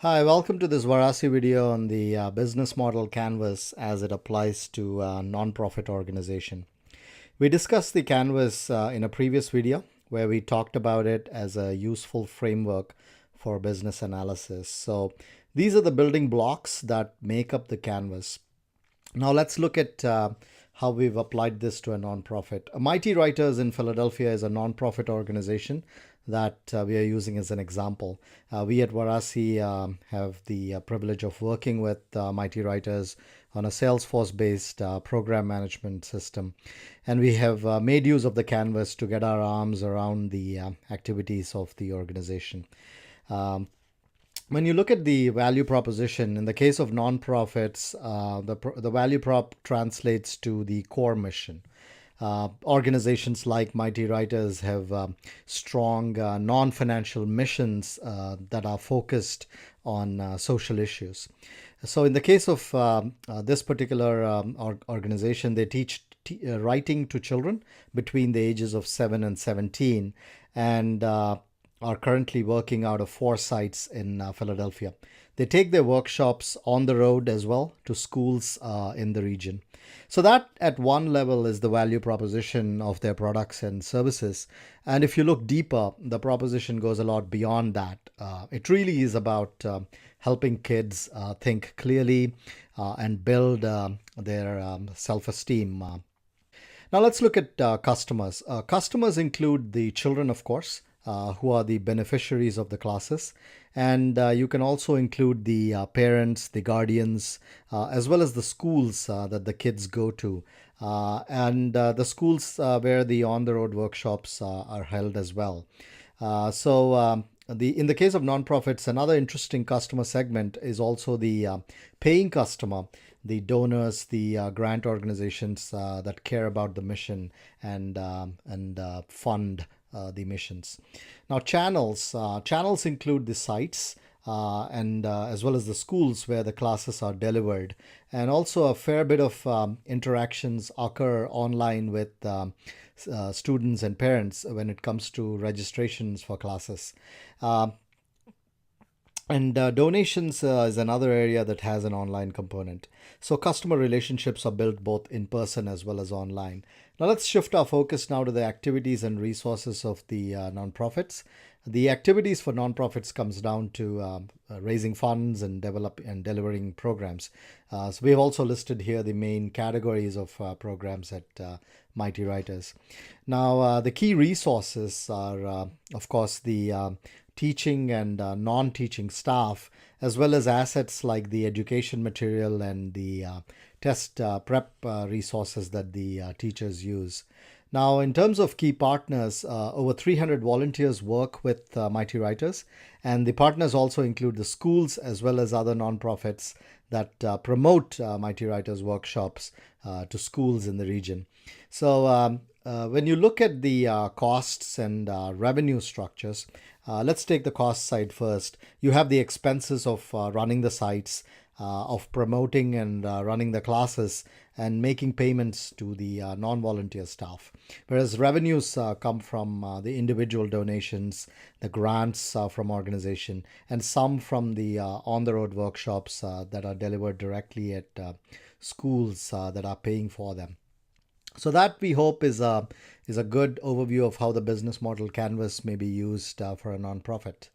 Hi, welcome to this Varasi video on the business model canvas as it applies to non-profit organization. We discussed the canvas in a previous video where we talked about it as a useful framework for business analysis. So these are the building blocks that make up the canvas. Now let's look at how we've applied this to a nonprofit. Mighty Writers in Philadelphia is a nonprofit organization that we are using as an example. We at Varasi have the privilege of working with Mighty Writers on a Salesforce-based program management system. And we have made use of the canvas to get our arms around the activities of the organization. When you look at the value proposition, in the case of nonprofits, the value prop translates to the core mission. Organizations like Mighty Writers have strong non-financial missions that are focused on social issues. So in the case of this particular organization, they teach writing to children between the ages of 7 and 17, and are currently working out of 4 sites in Philadelphia. They take their workshops on the road as well to schools in the region. So that at one level is the value proposition of their products and services. And if you look deeper, the proposition goes a lot beyond that. It really is about helping kids think clearly and build their self-esteem. Now let's look at customers. Customers include the children, of course, who are the beneficiaries of the classes. And you can also include the parents, the guardians, as well as the schools that the kids go to, and the schools where the on-the-road workshops are held as well. In the case of nonprofits, another interesting customer segment is also the paying customer, the donors, the grant organizations that care about the mission and fund the missions. Now, channels include the sites and as well as the schools where the classes are delivered, and also a fair bit of interactions occur online with students and parents when it comes to registrations for classes. And donations is another area that has an online component. So customer relationships are built both in person as well as online. Now let's shift our focus now to the activities and resources of the nonprofits. The activities for nonprofits comes down to raising funds and delivering programs. So we have also listed here the main categories of programs at Mighty Writers. Now the key resources are, of course, the teaching and non-teaching staff, as well as assets like the education material and the test prep resources that the teachers use. Now, in terms of key partners, over 300 volunteers work with Mighty Writers, and the partners also include the schools as well as other nonprofits that promote Mighty Writers workshops to schools in the region. So when you look at the costs and revenue structures, let's take the cost side first. You have the expenses of running the sites, of promoting and running the classes, and making payments to the non-volunteer staff. Whereas revenues come from the individual donations, the grants from organization, and some from the on-the-road workshops that are delivered directly at schools that are paying for them. So that, we hope, is a good overview of how the business model canvas may be used for a nonprofit.